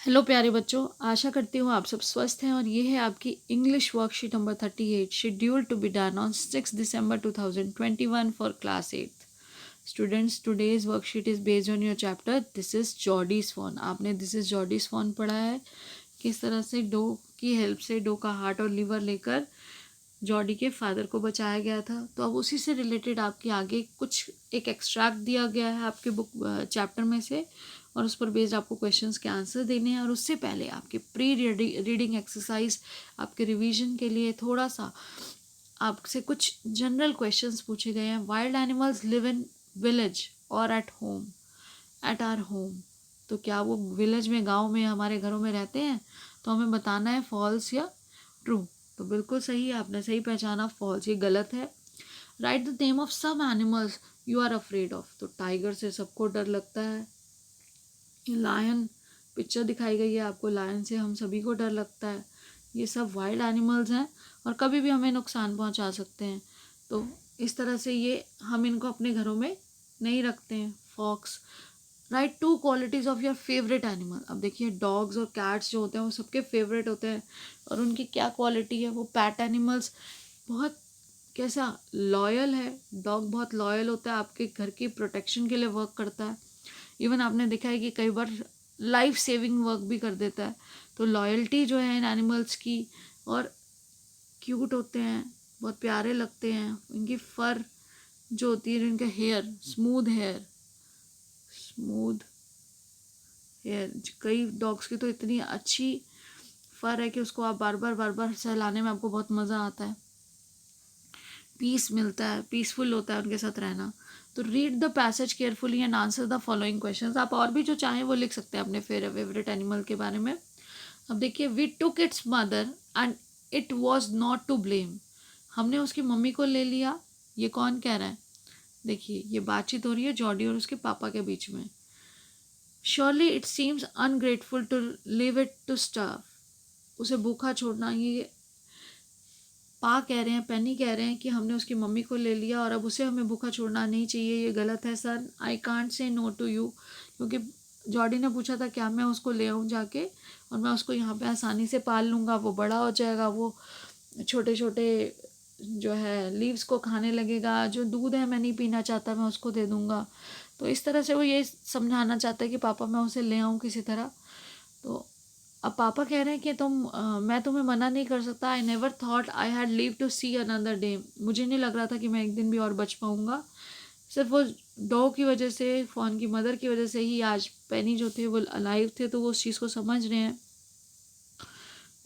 Hello प्यारे बच्चों, आशा करती हूँ आप सब स्वस्थ हैं और ये है आपकी English worksheet number 38 schedule to be done on 6 December 2021 for class 8th। Students, today's worksheet is based on your chapter this is Jody's phone. आपने दिस इज जॉडीज फोन पढ़ा है, किस तरह से डो की हेल्प से डो का heart और लीवर लेकर जॉडी के फादर को बचाया गया था। तो अब उसी से रिलेटेड आपके आगे कुछ एक एक्सट्रैक्ट दिया गया है आपके बुक चैप्टर में से, और उस पर बेस्ड आपको क्वेश्चंस के आंसर देने हैं। और उससे पहले आपके प्री रीडिंग एक्सरसाइज आपके रिवीजन के लिए थोड़ा सा आपसे कुछ जनरल क्वेश्चंस पूछे गए हैं। Wild animals live in village और at home, at our home. तो क्या वो विलेज में, गांव में, हमारे घरों में रहते हैं? तो हमें बताना है फॉल्स या ट्रू। तो बिल्कुल सही, आपने सही पहचाना, फॉल्स। ये गलत है। Write the name of some animals you are afraid of. तो टाइगर से सबको डर लगता है। लायन पिक्चर दिखाई गई है आपको, लायन से हम सभी को डर लगता है। ये सब वाइल्ड एनिमल्स हैं और कभी भी हमें नुकसान पहुंचा सकते हैं। तो इस तरह से ये हम इनको अपने घरों में नहीं रखते हैं। Fox. Write two qualities of your favourite animal. अब देखिए, डॉग्स और कैट्स जो होते हैं वो सबके फेवरेट होते हैं, और उनकी क्या क्वालिटी है? वो पैट एनिमल्स बहुत कैसा लॉयल है। डॉग बहुत लॉयल होता है, आपके घर की प्रोटेक्शन के लिए वर्क करता है। इवन आपने देखा है कि कई बार लाइफ सेविंग वर्क भी कर देता है। तो लॉयल्टी जो है इन एनिमल्स की, और क्यूट होते हैं, बहुत प्यारे लगते हैं। इनकी फर जो होती है, इनका hair, smooth hair, smooth hair. कई डॉग्स की तो इतनी अच्छी फर है कि उसको आप बार बार सहलाने में आपको बहुत मज़ा आता है, पीस मिलता है, पीसफुल होता है उनके साथ रहना। तो read the passage carefully and answer the following questions. आप और भी जो चाहें वो लिख सकते हैं अपने फेवरेट एनिमल के बारे में। अब देखिए, we took its mother and it was not to blame. हमने उसकी मम्मी को ले लिया। ये कौन कह रहा है? देखिए, ये बातचीत हो रही है जॉडी और उसके पापा के बीच में। Surely it seems ungrateful to leave it to starve. उसे भूखा छोड़ना, ये पा कह रहे हैं, पेनी कह रहे हैं कि हमने उसकी मम्मी को ले लिया और अब उसे हमें भूखा छोड़ना नहीं चाहिए। ये गलत है sir. I can't say no to you. क्योंकि जॉडी ने पूछा था क्या मैं उसको ले आऊँ जाके, और मैं उसको यहाँ पे आसानी से पाल लूँगा, वो बड़ा हो जाएगा, वो छोटे छोटे जो है लीव्स को खाने लगेगा, जो दूध है मैं नहीं पीना चाहता, मैं उसको दे दूँगा। तो इस तरह से वो ये समझाना चाहता है कि पापा मैं उसे ले आऊँ किसी तरह। तो अब पापा कह रहे हैं कि मैं तुम्हें मना नहीं कर सकता। I never thought I had leave to see another day. मुझे नहीं लग रहा था कि मैं एक दिन भी और बच पाऊँगा। सिर्फ वो डॉग की वजह से, फ़ॉन की मदर की वजह से ही आज पेनी जो थे वो अलाइव थे, तो वो उस चीज़ को समझ रहे हैं।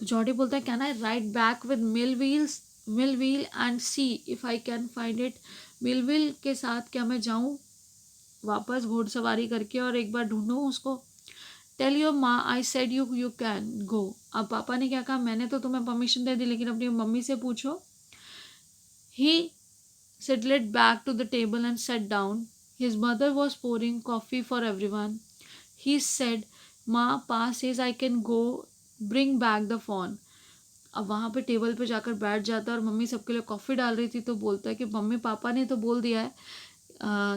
तो जॉडी बोलता है, can I right back with mill wheel and C if I can find it. Mill wheel के साथ क्या मैं जाऊँ वापस घोड़सवारी करके और एक बार ढूंढूँ उसको? टेल योर माँ I said you can go. अब पापा ने क्या कहा? मैंने तो तुम्हें परमिशन दे दी, लेकिन अपनी मम्मी से पूछो। ही settled back to the table and sat down. His mother was pouring coffee for everyone. He said, माँ Pa says I can go bring back the phone. अब वहाँ पे टेबल पे जाकर बैठ जाता है और मम्मी सबके लिए कॉफ़ी डाल रही थी, तो बोलता है कि मम्मी पापा ने तो बोल दिया है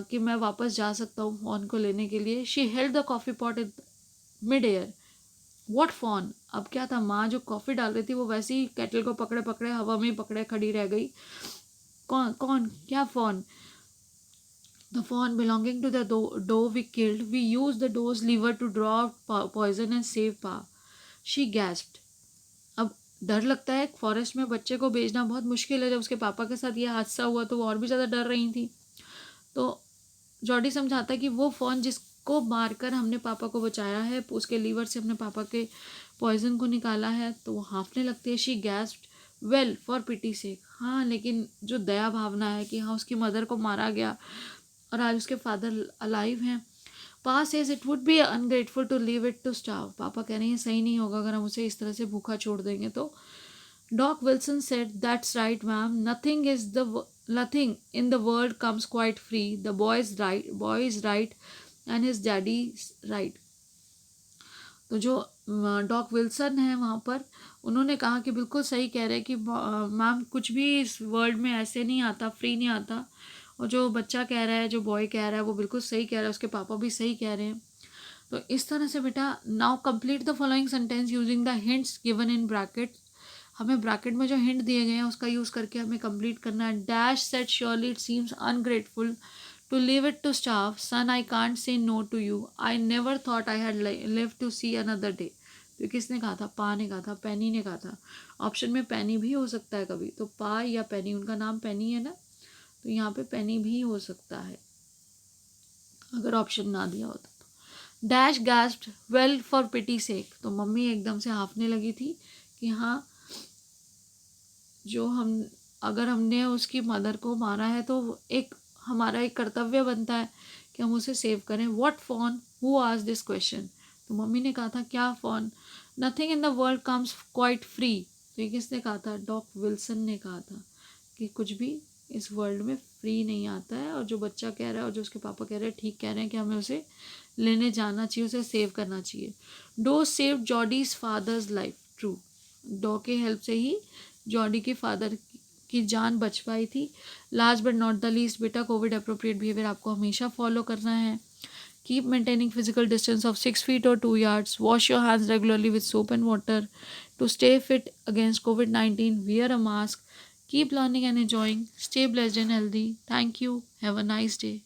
कि मैं वापस जा सकता हूँ फ़ोन को लेने के लिए। She held the coffee pot in mid air. What phone? अब क्या था, माँ जो कॉफ़ी डाल रही थी वो वैसे ही केटल को पकड़े पकड़े हवा में पकड़े खड़ी रह गई। कौन कौन क्या phone? The fawn belonging to the doe we killed. We used the doe's liver to draw out poison and save Pa. She gasped. अब डर लगता है, फॉरेस्ट में बच्चे को भेजना बहुत मुश्किल है। जब उसके पापा के साथ ये हादसा हुआ तो वो और भी ज़्यादा डर रही थी। तो जॉडी समझाता है कि वो फ़ोन जिसको मारकर हमने पापा को बचाया है, उसके लीवर से अपने पापा के पॉइजन को निकाला है। तो वो हाँफने लगती है। शी गैस्प्ड वेल फॉर पिटी सेक। हाँ, लेकिन जो दया भावना है कि हाँ उसकी मदर को मारा गया और आज उसके फादर अलाइव हैं। Pa says it would be ungrateful to leave it to starve. पापा कह रहे हैं सही नहीं होगा अगर हम उसे इस तरह से भूखा छोड़ देंगे तो। Doc Wilson said that's right ma'am, nothing in the world comes quite free. The boy is right and his daddy right. तो जो डॉक विल्सन है वहाँ पर, उन्होंने कहा कि बिल्कुल सही कह रहे हैं कि मैम कुछ भी इस वर्ल्ड में ऐसे नहीं आता, फ्री नहीं आता। और जो बच्चा कह रहा है, जो बॉय कह रहा है, वो बिल्कुल सही कह रहा है, उसके पापा भी सही कह रहे हैं। तो इस तरह से बेटा now complete the following sentence using the hints given in bracket. हमें ब्रैकेट में जो हिंट दिए गए हैं उसका यूज़ करके हमें कंप्लीट करना है। Dash said surely it seems ungrateful to leave it to staff, son I can't say no to you, I never thought I had live to see another day. तो किसने कहा था? पा ने कहा था, पैनी ने कहा था। ऑप्शन में पैनी भी हो सकता है कभी, तो पा या पैनी, उनका नाम पैनी है ना, तो यहाँ पे पैनी भी हो सकता है अगर ऑप्शन ना दिया होता तो। डैश गैस्प्ड वेल फॉर पिटी सेक, तो मम्मी एकदम से हाँफने लगी थी कि हाँ, जो हम अगर हमने उसकी मदर को मारा है तो हमारा एक कर्तव्य बनता है कि हम उसे सेव करें। What fawn, who asked this question, तो मम्मी ने कहा था क्या fawn, nothing in the world comes quite free, तो ये किसने कहा था? डॉक विल्सन ने कहा था कि कुछ भी इस वर्ल्ड में फ्री नहीं आता है, और जो बच्चा कह रहा है और जो उसके पापा कह रहे हैं ठीक कह रहे हैं कि हमें उसे लेने जाना चाहिए, उसे सेव करना चाहिए। Do save Jodie's father's life, true, डॉ के हेल्प से ही जॉडी के फादर की जान बच पाई थी। Last but not the least बेटा, कोविड अप्रोप्रिएट बिहेवियर आपको हमेशा फॉलो करना है। Keep maintaining physical distance of 6 feet or 2 yards. Wash your hands regularly with soap and water. To stay fit against COVID-19, wear a mask. Keep learning and enjoying. Stay blessed and healthy. Thank you. Have a nice day.